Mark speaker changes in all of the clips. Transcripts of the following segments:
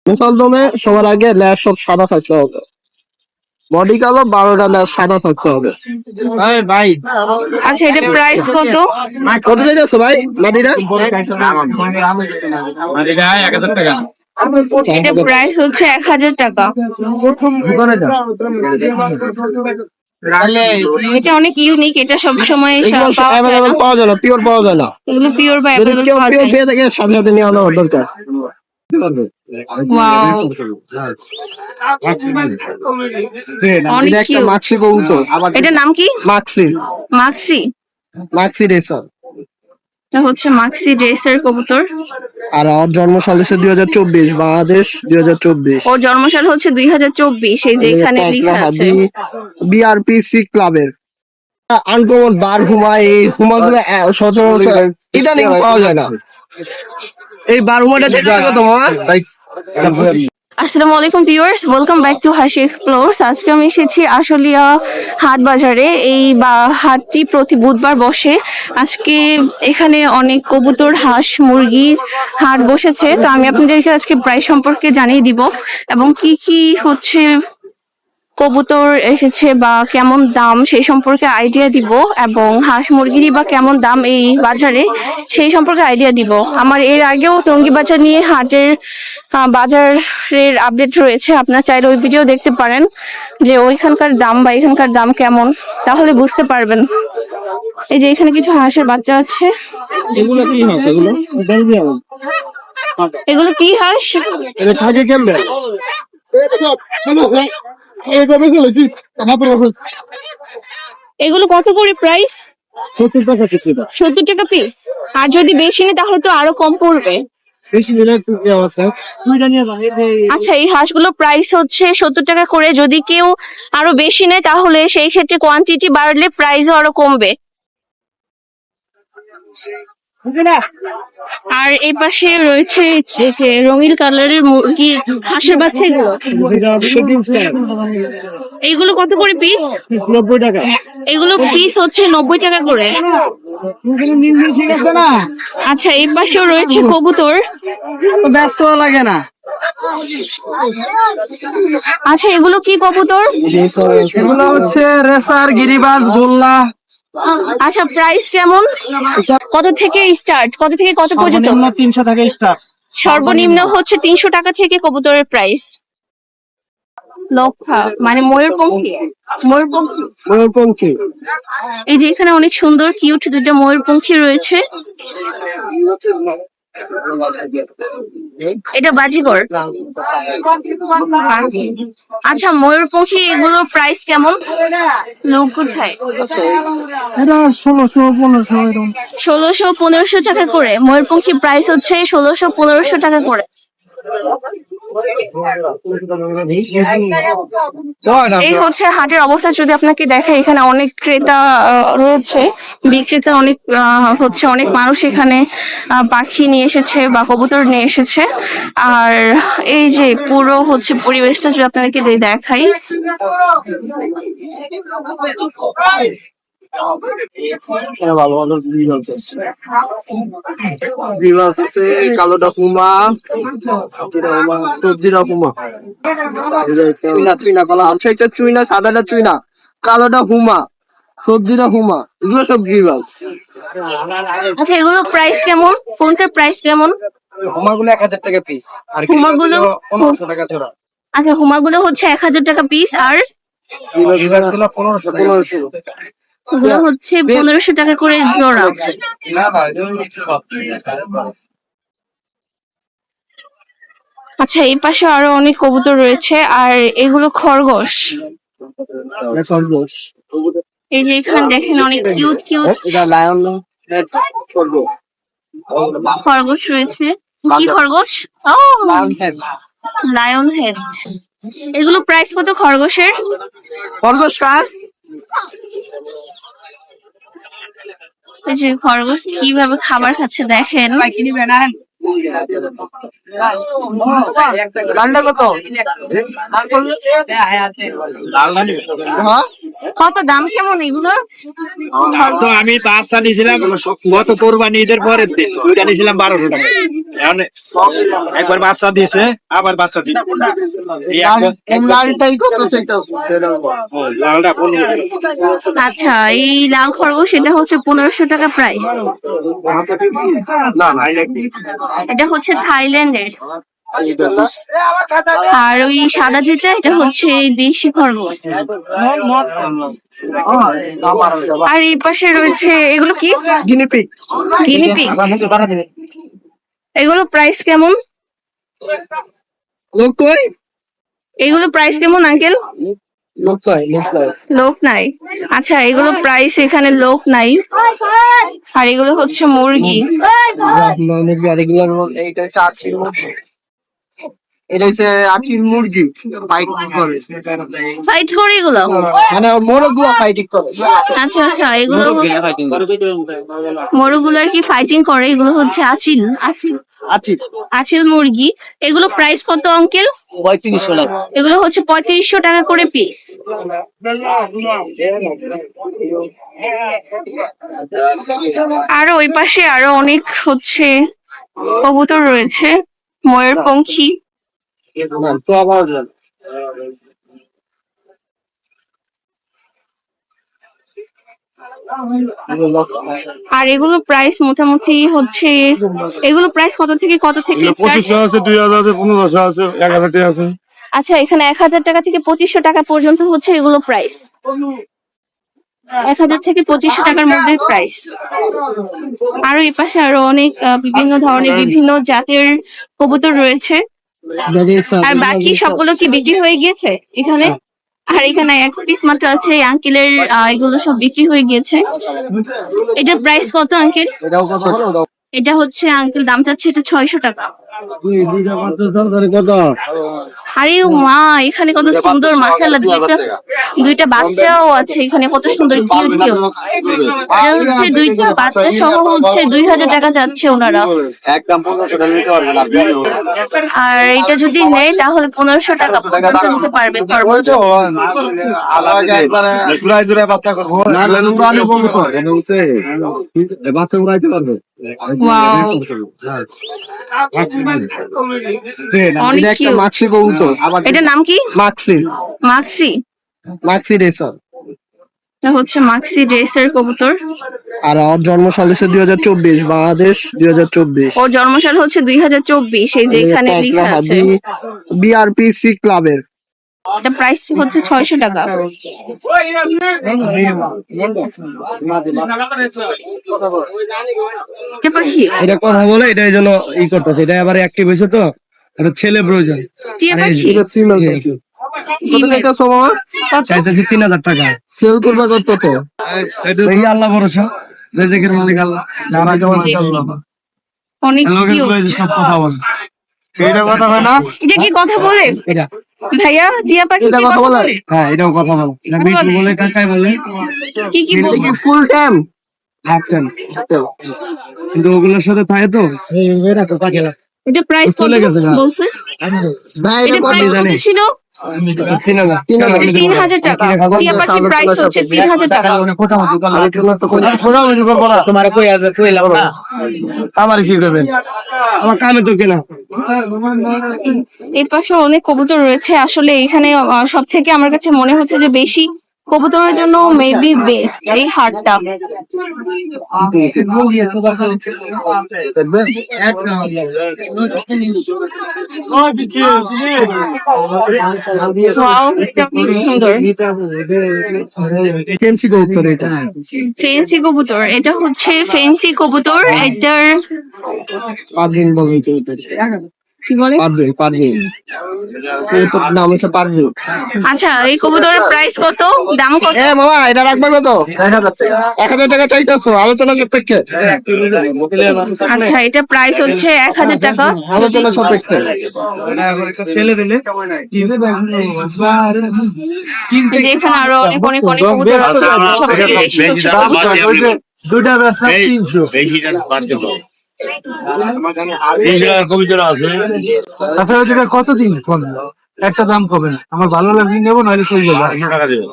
Speaker 1: মুসলদমে সবার আগে ল্যাস সব সাদা থাকতে হবে, বডি কালো 12টা ল্যাস সাদা থাকতে হবে।
Speaker 2: ভাই
Speaker 3: আচ্ছা, এটা প্রাইস কত?
Speaker 1: কত চাইছো ভাই মাদিরা?
Speaker 3: এটা প্রাইস হচ্ছে 1000 টাকা। এটা অনেক ইউনিক, এটা সবসময়
Speaker 1: এগুলো
Speaker 3: পাওয়া যায় না।
Speaker 1: পাওয়া যায় না, পিওর পাওয়া যায় না।
Speaker 3: এগুলো পিওর বা
Speaker 1: যদি কেউ
Speaker 3: পাওয়া
Speaker 1: পিওর
Speaker 3: যায়।
Speaker 1: পেয়ে থাকে সাথে সাথে নিয়ে আনা দরকার।
Speaker 3: ওয়াও, অনেক
Speaker 1: এটা একটা
Speaker 3: কিউট।
Speaker 1: মাক্সি কবুতর।
Speaker 3: এটার নাম কি?
Speaker 1: মাক্সি,
Speaker 3: মাক্সি।
Speaker 1: মাক্সি রেসার।
Speaker 3: এটা হচ্ছে মাক্সি ড্রেসের কবুতর।
Speaker 1: আর ওর জন্মসাল হচ্ছে 2024, বাংলাদেশ 2024।
Speaker 3: ওর জন্মসাল হচ্ছে 2024, এই যে এখানে লেখা আছে।
Speaker 1: বিআরপিসি ক্লাবের আনকমন বার হুমা, এই হুমাগুলো সচরাচর ইদানিং পাওয়া যায় না। এই বার হুমাটা চেষ্টা করো তোমার।
Speaker 3: আসসালামু আলাইকুম ভিউয়ার্স, ওয়েলকাম ব্যাক টু হাসি এক্সপ্লোরস। আজকে আমি এসেছি আশুলিয়া হাট বাজারে। এই হাটটি প্রতি বুধবার বসে। আজকে এখানে অনেক কবুতর, হাঁস, মুরগির হাট বসেছে। তো আমি আপনাদেরকে আজকে প্রাইস সম্পর্কে জানিয়ে দিব এবং কি কি হচ্ছে কবুতর এসেছে বা কেমন দাম সেই সম্পর্কে আইডিয়া দিব, এবং হাঁস মুরগিরই বা কেমন দাম এই বাজারে সেই সম্পর্কে আইডিয়া দিব। আমার এর আগেও টঙ্গী বাজার নিয়ে হাটের বাজারের আপডেট রয়েছে, আপনারা চাইলে ওই ভিডিও দেখতে পারেন যে ওইখানকার দাম বা এখানকার দাম কেমন, তাহলে বুঝতে পারবেন। এই যে এখানে কিছু হাঁসের বাচ্চা আছে।
Speaker 1: এগুলো কি হাঁস? এগুলো বেলজিয়াম।
Speaker 3: এগুলো কি হাঁস?
Speaker 1: এটা থাকে কেমনে?
Speaker 3: এগুলো কত করে প্রাইস?
Speaker 1: 70 টাকা কেজি।
Speaker 3: 70 টাকা পিস। আর যদি বেশি নেই তাহলে তো আরো কম পড়বে।
Speaker 1: বেশি নিলে একটু কি অবস্থা?
Speaker 3: আচ্ছা, এই হাঁসগুলো প্রাইস হচ্ছে 70 টাকা করে। যদি কেউ আরো বেশি নেয় তাহলে সেই ক্ষেত্রে কোয়ান্টিটি বাড়লে প্রাইসও আরো কমবে। আর এই পাশে রয়েছে যে রঙিন কালারের মুরগি, হাঁসের বাচ্চা। এইগুলো কত করে পিস?
Speaker 1: 90 টাকা।
Speaker 3: এগুলো পিস হচ্ছে 90 টাকা করে। আচ্ছা, এই পাশেও রয়েছে কবুতর।
Speaker 1: ব্যস্ত লাগে না।
Speaker 3: আচ্ছা, এগুলো কি কবুতর?
Speaker 1: এগুলো হচ্ছে রেসার, গিরিবাজ, গোল্লা।
Speaker 3: আচ্ছা, প্রাইস কেমন? কত থেকে স্টার্ট, কত থেকে কত পর্যন্ত?
Speaker 1: 300 টাকা স্টার্ট।
Speaker 3: সর্বনিম্ন হচ্ছে 300 টাকা থেকে কবুতরের প্রাইস। লক্ষা মানে ময়ূরপঙ্খী। ময়ূরপঙ্খী।
Speaker 1: ময়ূরপঙ্খী।
Speaker 3: এই যে এখানে অনেক সুন্দর কিউট দুটো ময়ূরপঙ্খী রয়েছে। এটা বাজিগর। আচ্ছা, ময়ূরপঙ্খী এগুলোর প্রাইস কেমন? লোক কোথায়?
Speaker 1: এটা 1600-1500 এরকম।
Speaker 3: 1600-1500 টাকা করে ময়ূরপঙ্খী প্রাইস হচ্ছে। 1600-1500 টাকা করে। এই হচ্ছে হাটের অবস্থা। যদি আপনাকে দেখাই, এখানে অনেক ক্রেতা রয়েছে, বিক্রেতা অনেক হচ্ছে। অনেক মানুষ এখানে পাখি নিয়ে এসেছে বা কবুতর নিয়ে এসেছে। আর এই যে পুরো হচ্ছে পরিবেশটা যদি আপনাদেরকে দেখাই,
Speaker 1: ভালো ভালো গ্রিবাস আছে, কালোটা হুমা, সবজিটা হুমা, চুইনা কলা আছে, একটা চুইনা, সাদাটা চুইনা, কালোটা হুমা, সবজিটা হুমা, এগুলো সব গ্রিবাস।
Speaker 3: আচ্ছা, এগুলো প্রাইস কেমন? কোনটার প্রাইস কেমন?
Speaker 1: হুমাগুলো 1000 টাকা পিস, আর
Speaker 3: হুমাগুলো
Speaker 1: 1500 টাকা জোড়া।
Speaker 3: আচ্ছা, হুমাগুলো হচ্ছে 1000 টাকা পিস, আর
Speaker 1: গ্রিবাসগুলো 1500
Speaker 3: এগুলো হচ্ছে 1500 টাকা করে জোড়া। আচ্ছা, এই পাশে আরো অনেক কবুতর রয়েছে। আর এগুলো খরগোশ। এই যে এখানে দেখেন অনেক কিউট কিউট খরগোশ রয়েছে। কি খরগোশ? ও, লায়ন হেড। এগুলো প্রাইস কত খরগোশের?
Speaker 1: খরগোশ কার?
Speaker 3: এই যে খরগোশ কিভাবে খাবার খাচ্ছে দেখেন।
Speaker 1: লালটা কত? হ্যাঁ?
Speaker 3: কত দাম কেমন এগুলো?
Speaker 2: তো আমি বাচ্চা নিয়েছিলাম গত কোরবানি ঈদের পরের দিন, দুইটা নিয়েছিলাম 1200 টাকা। এখন একবার বাচ্চা দিয়েছে, আবার বাচ্চা দিচ্ছে। এই
Speaker 1: লালটাই কত চাইতেছো?
Speaker 2: লালটা 15।
Speaker 3: আচ্ছা, এই লাল খরগোশ এটা হচ্ছে 1500 টাকা প্রাইস।
Speaker 2: না না,
Speaker 3: এটা হচ্ছে থাইল্যান্ডের। আর ওই সাদা যেটা এটা হচ্ছে দেশি খরগোশ। আর এই পাশে রয়েছে এগুলো কি?
Speaker 1: গিনিপিগ।
Speaker 3: গিনিপিগ। এগুলো প্রাইস কেমন?
Speaker 1: লোক কই?
Speaker 3: এগুলো প্রাইস কেমন আঙ্কেল?
Speaker 1: লোক কই?
Speaker 3: লোক নাই। আচ্ছা, এগুলো প্রাইস এখানে লোক নাই। আর এগুলো হচ্ছে মুরগি।
Speaker 1: এইটা হচ্ছে আচিল মুরগি। এটা হচ্ছে আচিল মুরগি। ফাইট করে।
Speaker 3: ফাইট করে এগুলো?
Speaker 1: মানে মোরগুলা ফাইটিং করে।
Speaker 3: আচ্ছা আচ্ছা, এগুলো মোরগুলার কি ফাইটিং করে? এগুলো হচ্ছে আচিল আচিল
Speaker 1: আচিল।
Speaker 3: আচিল মুরগি। এগুলো প্রাইস কত আঙ্কেল?
Speaker 1: 3500 টাকা।
Speaker 3: এগুলো হচ্ছে 3500 টাকা করে পিস। আর ওই পাশে আরো অনেক হচ্ছে কবুতর রয়েছে, ময়ূরপঙ্খী।
Speaker 1: তো আবার
Speaker 3: আর এগুলো প্রাইস মোটামুটি হচ্ছে, এগুলো প্রাইস কত থেকে কত থেকে start?
Speaker 4: 2500 আছে, 2000 আছে, 1500 আছে, 1000 টাকা আছে।
Speaker 3: আচ্ছা, এখানে 1000 টাকা থেকে 2500 টাকা পর্যন্ত হচ্ছে এগুলো প্রাইস। 1000 থেকে 2500 টাকার মধ্যে প্রাইস। আরো এই পাশে আরো অনেক বিভিন্ন ধরনের বিভিন্ন জাতের কবুতর রয়েছে। আর বাকি সবগুলো কি বিক্রি হয়ে গিয়েছে এখানে? আর এখানে এক পিস মাত্র আছে এই আঙ্কেলের, এগুলো সব বিক্রি হয়ে গিয়েছে। এটার প্রাইস কত আঙ্কেল? এটা হচ্ছে আঙ্কেল দাম চাচ্ছে এটা 600 টাকা। আরে মা, এখানে কত সুন্দর মাশাআল্লাহ, দুইটা বাচ্চাও আছে এখানে, কত সুন্দর কিউট কিউট। এটা হচ্ছে দুইটা বাচ্চা সহ হচ্ছে 2000 টাকা যাচ্ছে ওনারা।
Speaker 2: একদম 1500 টাকা নিতে পারবেন আপনি।
Speaker 3: আর এটা যদি নেয় তাহলে 1500 টাকা পর্যন্ত নিতে পারবে।
Speaker 2: আলাদা একবারে জুড়াই জুড়াই বাচ্চা করব না, নুরানি বলবো তো এখানে হচ্ছে এই বাচ্চা উড়াইতে পারবে।
Speaker 3: ওয়াও, অনেক
Speaker 1: এটা একটা
Speaker 3: কিউট।
Speaker 1: মাক্সি কবুতর।
Speaker 3: এটার নাম কি?
Speaker 1: মাক্সি।
Speaker 3: মাক্সি।
Speaker 1: মাক্সি রেসার।
Speaker 3: এটা হচ্ছে মাক্সি ড্রেসের কবুতর।
Speaker 1: আর ওর জন্মসাল হচ্ছে 2024, বাংলাদেশ 2024।
Speaker 3: ওর জন্মসাল হচ্ছে 2024, এই যে এখানে লেখা আছে।
Speaker 1: বিআরপিসি ক্লাবের।
Speaker 3: এটা প্রাইস হচ্ছে 600 টাকা। এটা পাখি?
Speaker 4: এটা কথা বলে, এটা এই জন্য ই করতেছে, এটা আবার অ্যাক্টিভ হয়েছে তো, এটা ছেলে প্রয়োজন।
Speaker 3: টিয়া
Speaker 4: আরে,
Speaker 3: পাখি?
Speaker 1: এটা ফিমেল পাখি। কত চাইতেছো মামা?
Speaker 4: চাইতেছে 3000 টাকা।
Speaker 1: সেল করবা কত?
Speaker 4: দেখি আল্লাহ ভরসা, রিজিকের মালিক আল্লাহ। যারা কেমন আল্লাহ
Speaker 3: অনেক
Speaker 4: লোকের
Speaker 3: কিউট।
Speaker 4: প্রয়োজন, সব কথা বলে।
Speaker 2: এটা কথা হয় না?
Speaker 3: এটা কি কথা বলে
Speaker 4: এটা
Speaker 3: ভাইয়া? টিয়া পাখি
Speaker 1: এটা
Speaker 3: কি
Speaker 1: কথা
Speaker 3: কথা
Speaker 1: বলে?
Speaker 3: বলে?
Speaker 4: হ্যাঁ, এটাও কথা বলে। এটা মিঠু বলে, কাকাই বলে,
Speaker 3: কি কি
Speaker 1: এটা
Speaker 3: বলে?
Speaker 1: কি ফুল টাইম?
Speaker 4: Half time. কিন্তু ওগুলোর সাথে থাকে তো।
Speaker 3: এটা প্রাইস কত
Speaker 4: চলে গেছে না।
Speaker 3: বলছে?
Speaker 1: ভাই
Speaker 3: এটা
Speaker 1: এটা কত?
Speaker 3: প্রাইস কত ছিল?
Speaker 4: 3000।
Speaker 3: 3000 টাকা। টিয়া পাখির প্রাইস হচ্ছে 3000 টাকা।
Speaker 2: তোমার কই আছে কইলাম না।
Speaker 4: আমার কি করবেন, আমার কামে তো কেনা।
Speaker 3: এর পাশে অনেক কবুতর রয়েছে। আসলে এখানে সব থেকে আমার কাছে মনে হচ্ছে যে বেশি কবুতরের জন্য মেবি বেস্ট এই হাটটা। Wow, এটা খুব সুন্দর।
Speaker 1: ফেন্সি কবুতর এটা।
Speaker 3: ফেন্সি কবুতর, এটা হচ্ছে ফেন্সি কবুতর। এটার
Speaker 1: পারভিন বলে কবুতর।
Speaker 3: কি বলে?
Speaker 1: পারভিন। কবুতর নাম হচ্ছে পারভিন।
Speaker 3: আচ্ছা, এই কবুতরের প্রাইস কত, দাম কত?
Speaker 1: এ মামা, এটা রাখবা কত? 1000 টাকা চাইতেছো, আলোচনা সাপেক্ষে।
Speaker 3: আচ্ছা, এটা প্রাইস হচ্ছে 1000 টাকা।
Speaker 1: আলোচনা সাপেক্ষে।
Speaker 4: ছেলে দিলে
Speaker 3: এই যে এখানে আরো অনেক অনেক অনেক কবুতর আছে। সব থেকে বেশি হচ্ছে কবুতর।
Speaker 4: দুইটা ব্যবসা 300।
Speaker 2: কবিতা আছে
Speaker 4: তাছাড়া যেটা কতদিন কমে একটা দাম কমে না, আমার ভালো লাগলে নেবো, নাহলে চলে যাবো।
Speaker 2: 100 টাকা দেবে।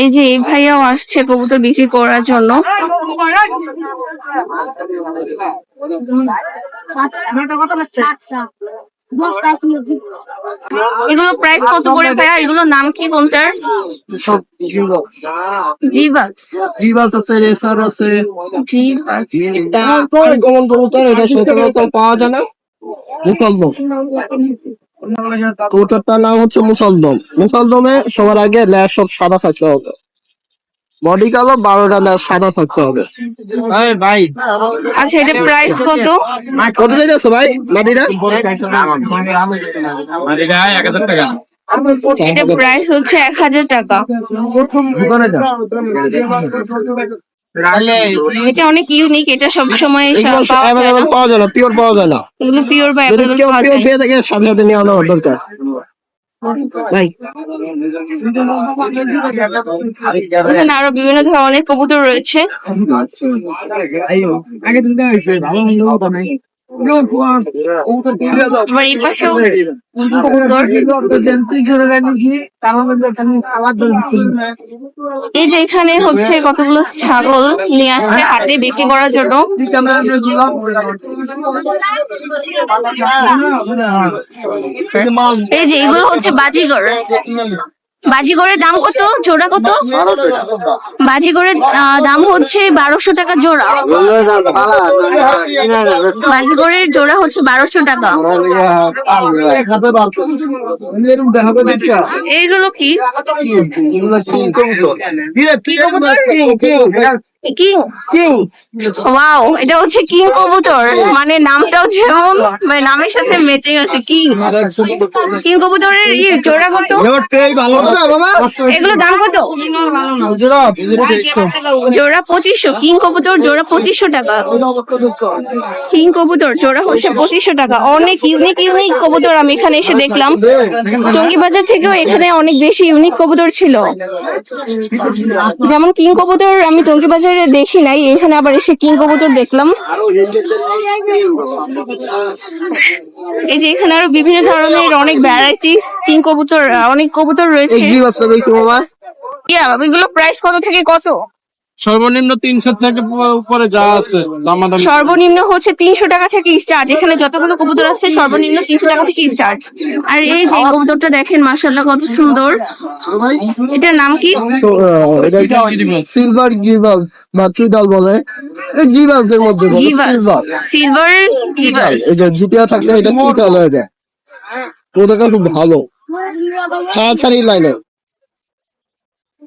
Speaker 3: এই যে এই ভাইয়াও আসছে কবুতর বিক্রি করার জন্য। এগুলো প্রাইস কত করে ভাইয়া? এগুলোর নাম কি কোনটার?
Speaker 1: সব
Speaker 3: রিবাক্স।
Speaker 1: রিভার্স আছে, রেসার আছে।
Speaker 3: রিবাক্স।
Speaker 1: এটা আনকমন কবুতর, এটা সচরাচর পাওয়া যায় না। মুসলদম, কবুতরটার নাম হচ্ছে মুসলদম। মুসলদমে সবার আগে ল্যাস সব সাদা থাকতে হবে, বডি কালো, 12টা ল্যাস সাদা থাকতে হবে।
Speaker 4: ভাই
Speaker 3: আচ্ছা, এটা প্রাইস কত?
Speaker 1: কত চাইছো ভাই মাদিরা?
Speaker 2: মাদিরা 1000 টাকা।
Speaker 3: এটা প্রাইস হচ্ছে 1000 টাকা।
Speaker 4: দোকানে যা,
Speaker 3: এটা অনেক ইউনিক, এটা সব সময়
Speaker 1: এগুলো
Speaker 3: পাওয়া যায় না।
Speaker 1: অ্যাভেলেবল পাওয়া যায় না, পিওর পাওয়া যায় না।
Speaker 3: এগুলো পিওর বা
Speaker 1: যদি
Speaker 3: অ্যাভেলেবল
Speaker 1: কেউ
Speaker 3: পাওয়া
Speaker 1: পিওর
Speaker 3: যায়।
Speaker 1: পেয়ে থাকে সাথে সাথে নিয়ে আনা দরকার ভাই।
Speaker 3: এখানে আরো বিভিন্ন ধরনের কবুতর রয়েছে।
Speaker 4: আগে দিতে হয়েছে ভালো নাই।
Speaker 3: আবার এই পাশেও এই যে এখানে হচ্ছে কতগুলো ছাগল নিয়ে আসছে হাটে বিক্রি করার জন্য। এই যে এগুলো হচ্ছে বাজিগর। বাজিগরের দাম কত? জোড়া কত? বাজিগরের দাম হচ্ছে 1200 টাকা জোড়া। বাজিগরের জোড়া হচ্ছে 1200 টাকা। এইগুলো কি? কিং। ওয়াও, এটা হচ্ছে কিং কবুতর, মানে নামটাও যেমন মানে নামের সাথে ম্যাচিং আছে। কিং কিং কবুতরের জোড়া কত? এগুলো দাম কত? জোড়া 2500। কিং কবুতর জোড়া 2500 টাকা। কিং কবুতর জোড়া হচ্ছে 2500 টাকা। অনেক ইউনিক ইউনিক কবুতর আমি এখানে এসে দেখলাম। টঙ্গী বাজার থেকেও এখানে অনেক বেশি ইউনিক কবুতর ছিল। যেমন কিং কবুতর আমি টঙ্গী বাজারে দেখি নাই, এখানে আবার এসে কিং কবুতর দেখলাম। এই যে এখানে আরো বিভিন্ন ধরনের অনেক ভ্যারাইটিস কিং কবুতর, অনেক কবুতর রয়েছে। এগুলো প্রাইস কত থেকে কত?
Speaker 4: সর্বনিম্ন 300 থেকে উপরে যা আছে দামাদামি।
Speaker 3: সর্বনিম্ন হচ্ছে 300 টাকা থেকে স্টার্ট। এখানে যতগুলো কবুতর আছে সর্বনিম্ন 300 টাকা থেকে স্টার্ট। আর এই যে কবুতরটা দেখেন, মাশাআল্লাহ কত সুন্দর। এটার নাম কি?
Speaker 1: সিলভার গিভাস বা চুইদাল বলে, এই গিভাস এর মধ্যে বলে সিলভার।
Speaker 3: সিলভার গিভাস।
Speaker 1: এই যে জিপিয়া থাকলে এটা চুইদাল হয়ে যায়। ওটা খুব ভালো, ছাড়াছাড়ি লাইনে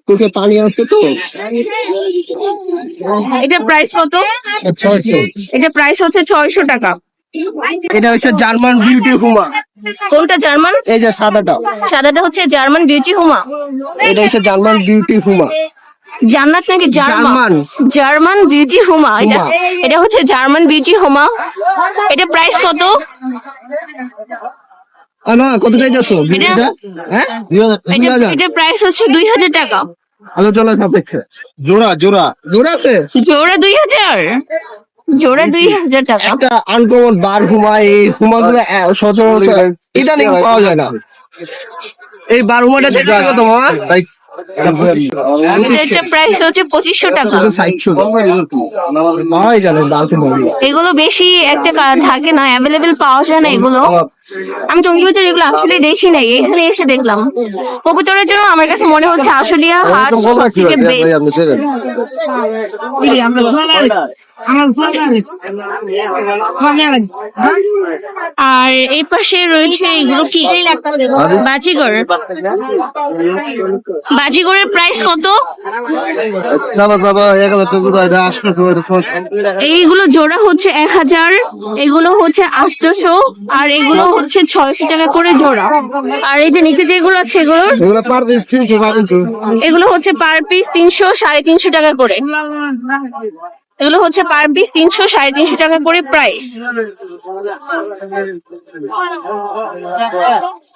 Speaker 1: চোখে পানি আসছে তো।
Speaker 3: এটা প্রাইস কত?
Speaker 1: 600।
Speaker 3: এটা প্রাইস হচ্ছে 600 টাকা।
Speaker 1: এটা হচ্ছে জার্মান বিউটি হুমা।
Speaker 3: কোনটা জার্মান?
Speaker 1: এই যে সাদাটা,
Speaker 3: সাদাটা হচ্ছে জার্মান বিউটি হুমা।
Speaker 1: এটা হচ্ছে জার্মান বিউটি হুমা।
Speaker 3: জান্নাত নাকি জার্মান?
Speaker 1: জার্মান।
Speaker 3: জার্মান বিউটি হুমা। এটা
Speaker 1: হুমা।
Speaker 3: এটা হচ্ছে জার্মান বিউটি হুমা। এটা প্রাইস কত?
Speaker 1: না কত চাইছো বিউটিটা? হ্যাঁ 2000।
Speaker 3: এটা প্রাইস হচ্ছে 2000 টাকা।
Speaker 1: আলোচনা সাপেক্ষে।
Speaker 2: জোড়া জোড়া
Speaker 1: জোড়া আছে,
Speaker 3: জোড়া 2000। জোড়া 2000 টাকা।
Speaker 1: একটা আনকমন বার হুমা। এই হুমাগুলো সচরাচর ইদানিং পাওয়া যায় না। এই বার হুমাটা চাইছো কত মামা?
Speaker 3: এটা প্রাইস হচ্ছে 2500 টাকা।
Speaker 1: পাওয়াই যায় না বার হুমা।
Speaker 3: এগুলো বেশি একটা থাকে না, অ্যাভেলেবেল পাওয়া যায় না এগুলো। আমি টঙ্গী বাজার এগুলো আসলে দেখি নাই, এখানে এসে দেখলাম। কবুতরের জন্য আমার কাছে মনে হচ্ছে আশুলিয়া হাট সবথেকে বেস্ট। আর এই পাশে রয়েছে এগুলো কি? বাজিগর। বাজিগরের প্রাইস কত? এইগুলো জোড়া হচ্ছে 1000, এগুলো হচ্ছে 800, আর এগুলো হচ্ছে 600 টাকা করে জোড়া। আর এই যে নিচে যেগুলো আছে এগুলো হচ্ছে পার পিস 300, 350 টাকা করে। এগুলো হচ্ছে পার পিস 300 350 টাকা করে প্রাইস।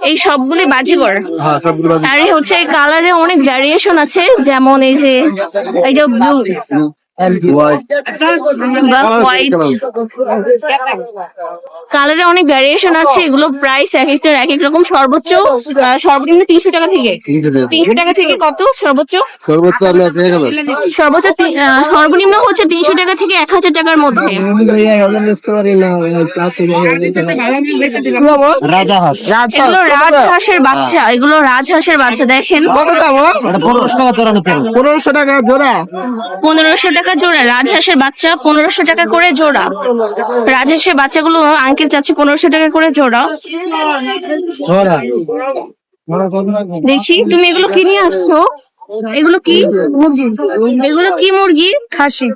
Speaker 3: এই সবগুলি বাজিগর।
Speaker 1: হ্যাঁ সবগুলো
Speaker 3: আর এই হচ্ছে কালারে অনেক ভ্যারিয়েশন আছে, যেমন এই যে এটা ব্লু বা হোয়াইট, কালারে অনেক ভ্যারিয়েশন আছে। এগুলো প্রাইস এক একটার এক এক রকম। সর্বোচ্চ সর্বনিম্ন 300 টাকা থেকে, 300 টাকা থেকে কত সর্বোচ্চ?
Speaker 1: সর্বোচ্চ আমি আছে এখানে
Speaker 3: সর্বোচ্চ সর্বনিম্ন হচ্ছে 300 টাকা থেকে 1000 টাকার মধ্যে।
Speaker 1: রাজাহাঁস
Speaker 3: এগুলো রাজহাঁসের বাচ্চা, এগুলো রাজহাঁসের বাচ্চা। দেখেন
Speaker 1: কত দাম? 1500 টাকা জোড়া।
Speaker 3: 1500 টাকা জোড়া রাজহাঁসের বাচ্চা, 1500 টাকা করে জোড়া। রাজহাঁসের বাচ্চাগুলো আঙ্কেল চাচ্ছে 1500 টাকা করে জোড়া। দেখি তুমি এগুলো কি নিয়ে আসছো? এগুলো কি? এগুলো কি মুরগি? খাসি।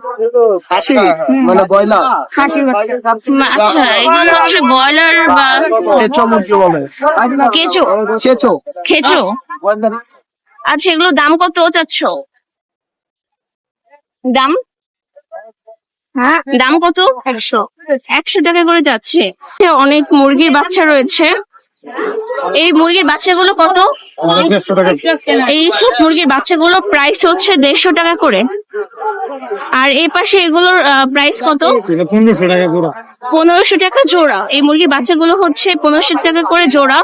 Speaker 1: খাসি মানে ব্রয়লার।
Speaker 3: খাসির বাচ্চা। আচ্ছা, এগুলো হচ্ছে ব্রয়লার বা
Speaker 1: কেঁচো মুরগি বলে।
Speaker 3: কেঁচো।
Speaker 1: কেঁচো
Speaker 3: খেচো। আচ্ছা, এগুলো দাম কত চাচ্ছ? দাম দাম কত? 100 টাকা করে যাচ্ছে। অনেক মুরগির বাচ্চা রয়েছে। এই মুরগির বাচ্চাগুলো কত? এই সব মুরগির বাচ্চাগুলো প্রাইস হচ্ছে 150 টাকা করে। আর এই পাশে এগুলোর প্রাইস কত? 1500 টাকা জোড়া। এই মুরগির বাচ্চাগুলো হচ্ছে 1500 টাকা করে জোড়া।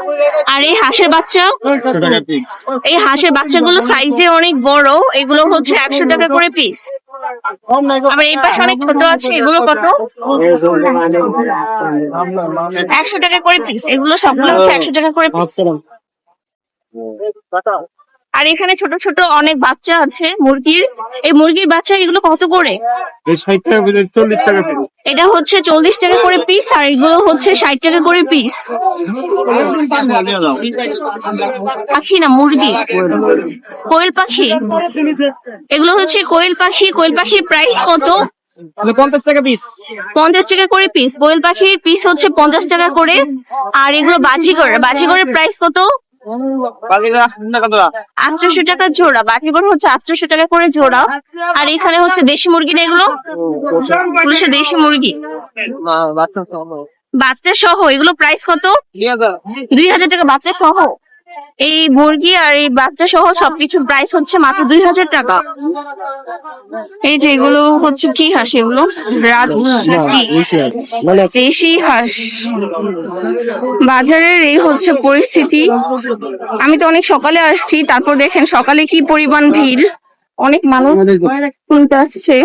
Speaker 3: আর এই হাঁসের বাচ্চা, এই হাঁসের বাচ্চাগুলো সাইজে অনেক বড়, এগুলো হচ্ছে 100 টাকা করে পিস। আবার এই পাশে অনেক ছোট আছে, এগুলো কত? 100 টাকা করে পিস। এগুলো সবগুলো হচ্ছে 100 টাকা করে পিস। আর এখানে ছোট ছোট অনেক বাচ্চা আছে মুরগির। এই মুরগির বাচ্চা এগুলো কত করে? এটা হচ্ছে 40 টাকা করে পিস, আর এগুলো হচ্ছে 60 টাকা করে পিস। পাখি না মুরগি, কোয়েল পাখি। এগুলো হচ্ছে কোয়েল পাখি। কোয়েল পাখির প্রাইস কত?
Speaker 2: 50 টাকা পিস।
Speaker 3: 50 টাকা করে পিস। কোয়েল পাখির পিস হচ্ছে 50 টাকা করে। আর এগুলো বাজিগর, বাজিগরের প্রাইস কত? 800 টাকা জোড়া। বাজিগর হচ্ছে 800 টাকা করে জোড়া। আর এখানে হচ্ছে দেশি মুরগি না, এগুলো দেশি মুরগি বাচ্চা সহ। এগুলো প্রাইস কত? 2000 টাকা বাচ্চা সহ। এই মুরগি আর এই বাচ্চা সহ সবকিছু প্রাইস হচ্ছে মাত্র 2000 টাকা। এই যে এগুলো হচ্ছে কি হাঁস? এগুলো দেশি হাঁস। বাজারের এই হচ্ছে পরিস্থিতি। আমি তো অনেক সকালে আসছি, তারপর দেখেন সকালে কি পরিমাণ ভিড়, অনেক মানুষ কিনতে আসছে।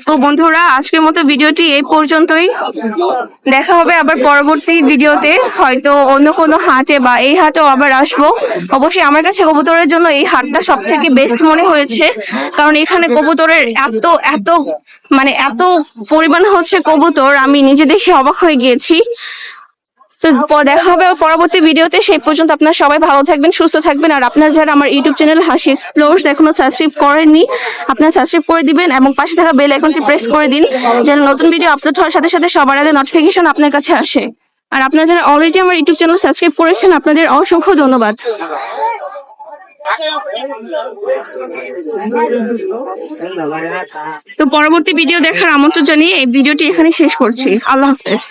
Speaker 3: তো বন্ধুরা, আজকের মতো ভিডিওটি এই পর্যন্তই। দেখা হবে আবার পরবর্তী ভিডিওতে, হয়তো অন্য কোনো হাটে বা এই হাটেও আবার আসবো। অবশ্যই আমার কাছে কবুতরের জন্য এই হাটটা সব থেকে বেস্ট মনে হয়েছে, কারণ এখানে কবুতরের এত এত মানে এত পরিমাণ হচ্ছে কবুতর, আমি নিজে দেখে অবাক হয়ে গিয়েছি। তো দেখা হবে পরবর্তী ভিডিওতে। সেই পর্যন্ত আপনারা সবাই ভালো থাকবেন, সুস্থ থাকবেন। আর আপনারা যারা আমার ইউটিউব চ্যানেল হাসি এক্সপ্লোরস এখনো সাবস্ক্রাইব করেননি, আপনারা সাবস্ক্রাইব করে দিবেন এবং পাশে থাকা বেল আইকনটি প্রেস করে দিন, যেন নতুন ভিডিও আপলোড হওয়ার সাথে সাথে সবার আগে নোটিফিকেশন আপনার কাছে আসে। আর আপনারা যারা অলরেডি আমার ইউটিউব চ্যানেল সাবস্ক্রাইব করেছেন, আপনাদের অসংখ্য ধন্যবাদ। তো পরবর্তী ভিডিও দেখার আমন্ত্রণ জানিয়ে এই ভিডিওটি এখানে শেষ করছি। আল্লাহ হাফেজ।